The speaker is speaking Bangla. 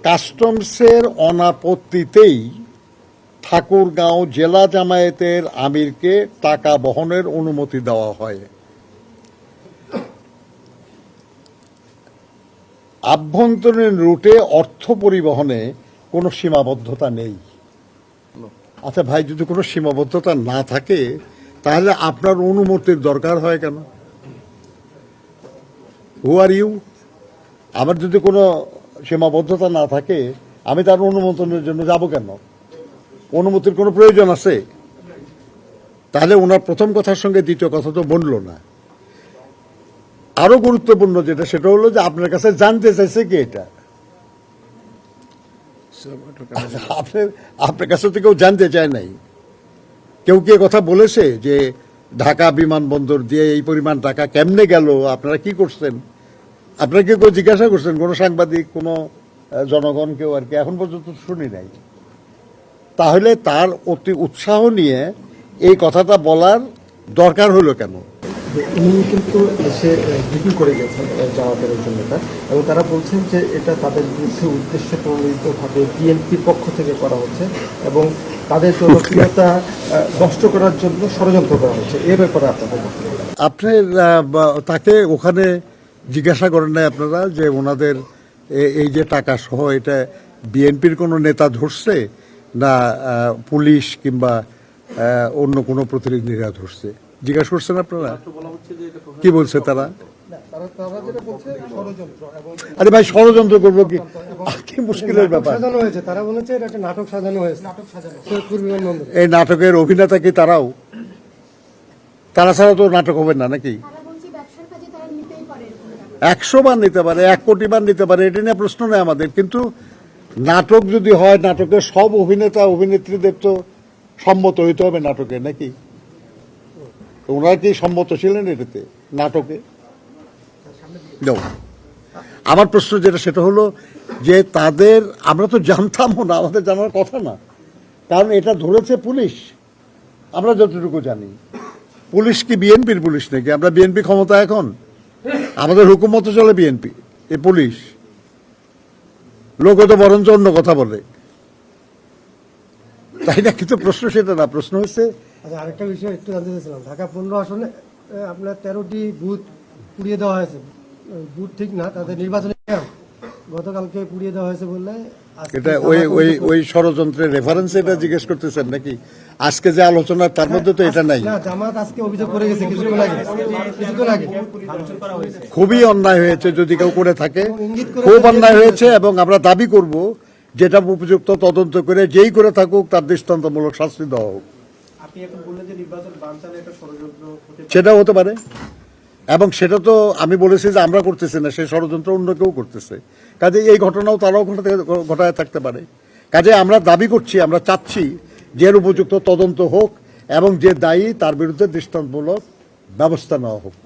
কাস্টমসের অনাপত্তিতেই ঠাকুরগাঁও জেলা জামায়াতের আমিরকে টাকা বহনের অনুমতি দেওয়া হয়। আভ্যন্তরীণ রুটে অর্থ পরিবহনে কোনো সীমাবদ্ধতা নেই। আচ্ছা ভাই, যদি কোনো সীমাবদ্ধতা না থাকে তাহলে আপনার অনুমতির দরকার হয় কেন? হু আর ইউ? আমার যদি কোনো সীমাবদ্ধতা না থাকে আমি তার অনুমোদনের জন্য যাব কেন? অনুমতির কোনো প্রয়োজন আছে? তাহলে ওনার প্রথম কথার সঙ্গে দ্বিতীয় কথা তো বলল না। আরো গুরুত্বপূর্ণ যেটা, সেটা হলো যে আপনার কাছে জানতে চাইছে কি এটা? আপনার কাছে তো কেউ জানতে চায় নাই। কেউ কি কথা বলেছে যে ঢাকা বিমানবন্দর দিয়ে এই পরিমাণ টাকা কেমনে গেল, আপনারা কি করছেন? আপনারা কি কেউ জিজ্ঞাসা করছেন? কোনো সাংবাদিক, কোনো জনগণ, কেউ আর কি এখন পর্যন্ত শুনি নাই। তাহলে তার অতি উৎসাহ নিয়ে এই কথাটা বলার দরকার হলো কেন? উনি কিন্তু এসে ডিগ্রি করে গেছেন জামাতের একজন নেতা, এবং তারা বলছেন যে এটা তাদের বিরুদ্ধে উদ্দেশ্য প্রণোদিতভাবে বিএনপির পক্ষ থেকে করা হচ্ছে এবং তাদের জনপ্রিয়তা নষ্ট করার জন্য ষড়যন্ত্র করা হচ্ছে। এ ব্যাপারে আপনাদের আপনি তাকে ওখানে জিজ্ঞাসা করেন নাই আপনারা যে ওনাদের এই যে টাকা সহ এটা বিএনপির কোনো নেতা ধরছে না পুলিশ কিংবা অন্য কোনো প্রতিনিধিরা ধরছে? জিজ্ঞাসা করছেন আপনারা? কি বলছে তারা? আরে ভাই, ষড়যন্ত্র করবো কি মুশকিলের ব্যাপার? তারা বলেছে এটা একটা নাটক সাজানো হয়েছে। এই নাটকের অভিনেতা কি তারাও? তারা ছাড়া তো নাটক হবে না নাকি? 100 বার নিতে পারে, 1 কোটি বার নিতে পারে, এটা নিয়ে প্রশ্ন নেই আমাদের। কিন্তু নাটক যদি হয়, নাটকের সব অভিনেতা অভিনেত্রীদের তো সম্মত হইতে হবে নাটকে, নাকি? ওনারা কি সম্মত ছিলেন এটাতে, নাটকে? আমার প্রশ্ন যেটা, সেটা হলো যে তাদের, আমরা তো জানতামও না, আমাদের জানার কথা না, কারণ এটা ধরেছে পুলিশ। আমরা যতটুকু জানি, পুলিশ কি বিএনপির পুলিশ নাকি? আমরা বিএনপি ক্ষমতা এখন, আমাদের হুকুম মতো চলে বিএনপি, এ পুলিশ লোক তো বরঞ্চ অন্য কথা বলে, তাই না? কিন্তু প্রশ্ন সেটা না, প্রশ্ন হচ্ছে আরেকটা বিষয় একটু জানতে চাইছিলাম। ঢাকা 15 আসনে আপনার 13টি বুথ পুড়িয়ে দেওয়া হয়েছে। বুথ ঠিক না, তাদের নির্বাচনী গতকালকে পুড়িয়ে দেওয়া হয়েছে বললে এটা ওই ষড়যন্ত্রের রেফারেন্স এটা জিজ্ঞেস করতেছেন নাকি? আজকে যে আলোচনা তার মধ্যে তো এটা নাই। জামাত আজকে অভিযোগ করে গেছে কিছুক্ষণ আগে। খুবই অন্যায় হয়েছে যদি কেউ করে থাকে, খুব অন্যায় হয়েছে, এবং আমরা দাবি করব যেটা উপযুক্ত তদন্ত করে যেই করে থাকুক তার দৃষ্টান্তমূলক শাস্তি দেওয়া হোক। সেটা হতে পারে, এবং সেটা তো আমি বলেছি যে আমরা করতেছি না, সেই ষড়যন্ত্র অন্য কেউ করতেছে। কাজে এই ঘটনাও তারাও ঘটায় থাকতে পারে। কাজে আমরা দাবি করছি, আমরা চাচ্ছি যে এর উপযুক্ত তদন্ত হোক এবং যে দায়ী তার বিরুদ্ধে দৃষ্টান্তমূলক ব্যবস্থা নেওয়া হোক।